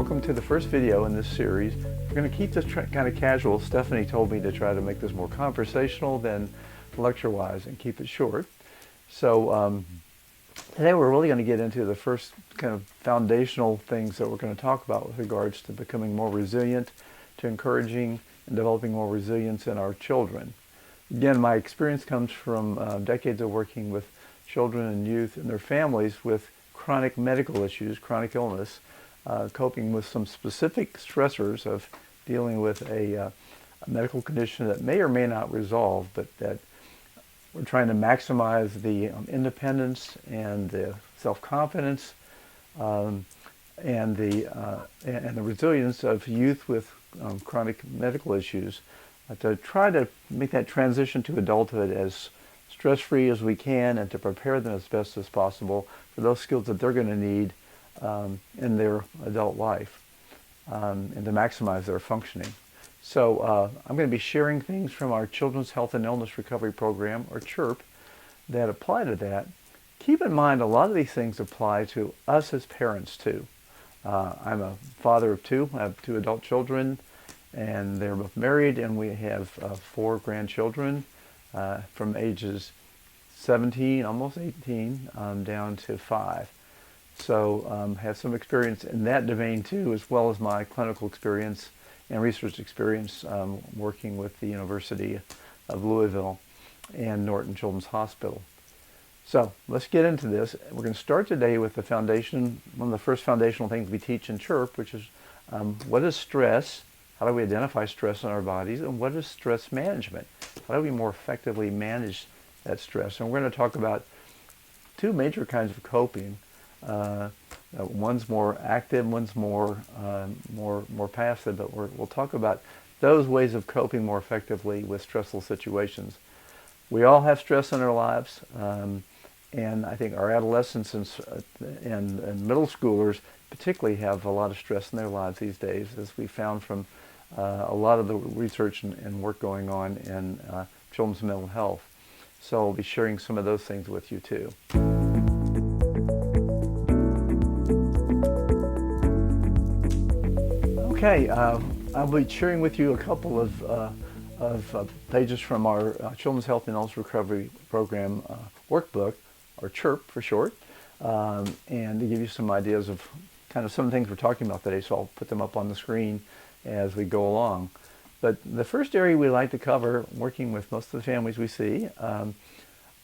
welcome to the first video in this series. We're going to keep this kind of casual. Stephanie told me to try to make this more conversational than lecture-wise and keep it short. So today we're really going to get into the first kind of foundational things that we're going to talk about with regards to becoming more resilient, to encouraging and developing more resilience in our children. Again, my experience comes from decades of working with children and youth and their families with chronic medical issues, chronic illness, coping with some specific stressors of dealing with a medical condition that may or may not resolve, but that we're trying to maximize the independence and the self-confidence and the resilience of youth with chronic medical issues to try to make that transition to adulthood as stress-free as we can and to prepare them as best as possible for those skills that they're going to need in their adult life and to maximize their functioning. So I'm going to be sharing things from our Children's Health and Illness Recovery Program, or CHIRP, that apply to that. Keep in mind, a lot of these things apply to us as parents too. I'm a father of two. I have two adult children, and they're both married, and we have 4 grandchildren from ages 17, almost 18, down to 5. So have some experience in that domain too, as well as my clinical experience and research experience working with the University of Louisville and Norton Children's Hospital. So let's get into this. We're going to start today with the foundation, one of the first foundational things we teach in CHIRP, which is what is stress, how do we identify stress in our bodies, and what is stress management? How do we more effectively manage that stress? And we're going to talk about 2 major kinds of coping. One's more active, one's more passive, but we'll talk about those ways of coping more effectively with stressful situations. We all have stress in our lives, and I think our adolescents and middle schoolers particularly have a lot of stress in their lives these days, as we found from a lot of the research and work going on in children's mental health. So I'll be sharing some of those things with you too. Okay, I'll be sharing with you a couple of pages from our Children's Health and Illness Recovery Program workbook, or CHIRP for short, and to give you some ideas of kind of some things we're talking about today, so I'll put them up on the screen as we go along. But the first area we like to cover, working with most of the families we see,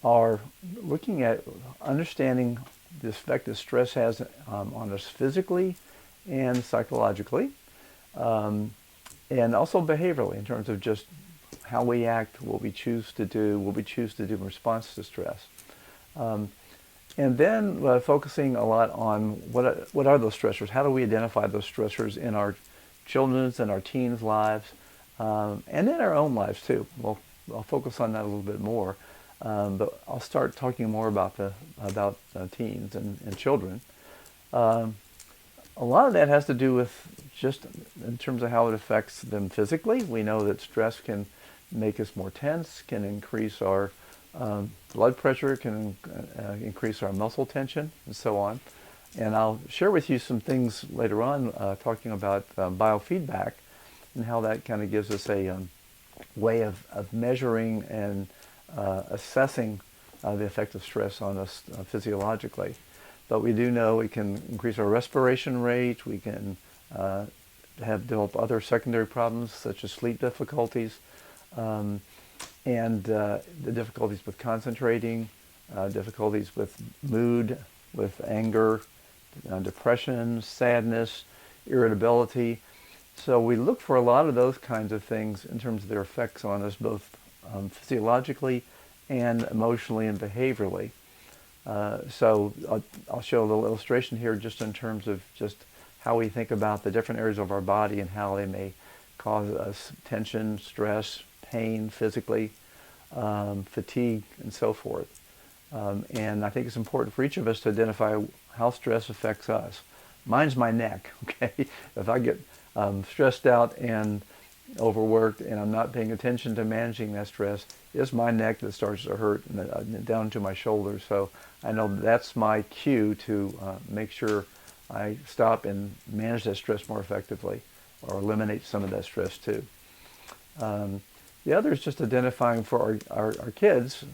are looking at understanding the effect that stress has on us physically and psychologically. And also behaviorally, in terms of just how we act, what we choose to do, in response to stress. And then focusing a lot on what are those stressors? How do we identify those stressors in our children's and our teens' lives, and in our own lives too? I'll focus on that a little bit more, but I'll start talking more about teens and children. A lot of that has to do with just in terms of how it affects them physically. We know that stress can make us more tense, can increase our blood pressure, can increase our muscle tension, and so on. And I'll share with you some things later on talking about biofeedback and how that kind of gives us a way of measuring and assessing the effect of stress on us physiologically. But we do know it can increase our respiration rate, we can develop other secondary problems such as sleep difficulties, and the difficulties with concentrating, difficulties with mood, with anger, depression, sadness, irritability. So we look for a lot of those kinds of things in terms of their effects on us, both physiologically and emotionally and behaviorally. So I'll show a little illustration here just in terms of just how we think about the different areas of our body and how they may cause us tension, stress, pain physically, fatigue, and so forth. And I think it's important for each of us to identify how stress affects us. Mine's my neck, okay? If I get stressed out and overworked and I'm not paying attention to managing that stress, it's my neck that starts to hurt and down to my shoulders. So I know that's my cue to make sure I stop and manage that stress more effectively, or eliminate some of that stress too. The other is just identifying for our kids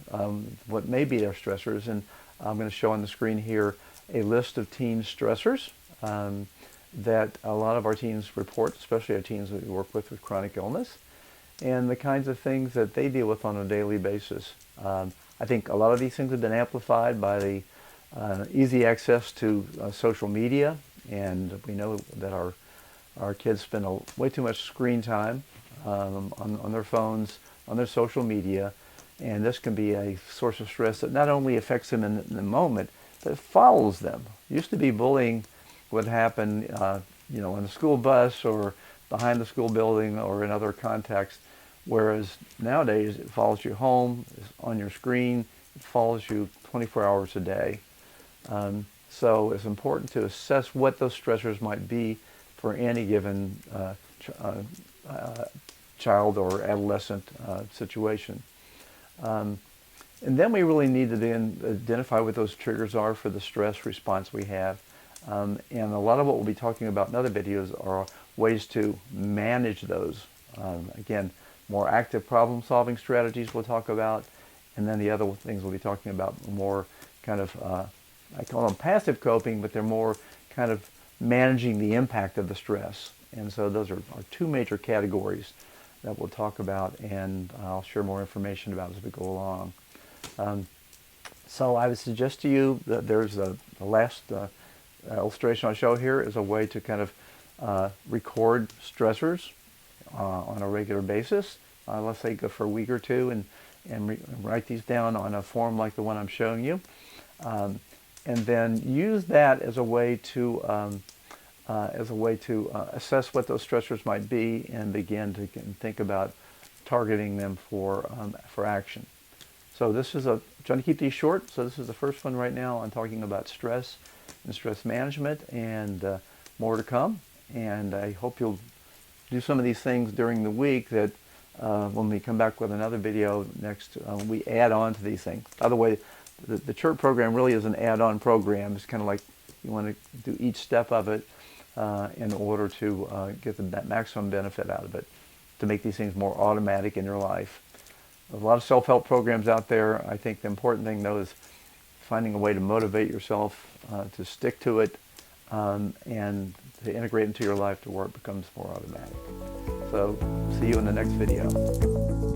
what may be their stressors, and I'm going to show on the screen here a list of teen stressors that a lot of our teens report, especially our teens that we work with chronic illness, and the kinds of things that they deal with on a daily basis. I think a lot of these things have been amplified by the easy access to social media, and we know that our kids spend way too much screen time on their phones, on their social media, and this can be a source of stress that not only affects them in the moment, but it follows them. Used to be bullying would happen, on the school bus or behind the school building or in other contexts, whereas nowadays it follows you home, it's on your screen, it follows you 24 hours a day. So it's important to assess what those stressors might be for any given child or adolescent situation. And then we really need to then identify what those triggers are for the stress response we have. And a lot of what we'll be talking about in other videos are ways to manage those. Again, more active problem-solving strategies we'll talk about, and then the other things we'll be talking about more kind of, I call them passive coping, but they're more kind of managing the impact of the stress. And so those are two major categories that we'll talk about, and I'll share more information about as we go along. So I would suggest to you that there's the last illustration I'll show here is a way to kind of record stressors on a regular basis. Let's say go for a week or two and write these down on a form like the one I'm showing you. And then use that as a way to assess what those stressors might be and begin to think about targeting them for action. So this is trying to keep these short. So this is the first one right now. I'm talking about stress and stress management, and more to come. And I hope you'll do some of these things during the week that when we come back with another video next, we add on to these things. By the way, the CHIRP program really is an add-on program. It's kind of like you want to do each step of it in order to get that maximum benefit out of it, to make these things more automatic in your life. There's a lot of self-help programs out there. I think the important thing, though, is finding a way to motivate yourself to stick to it and to integrate into your life to where it becomes more automatic. So see you in the next video.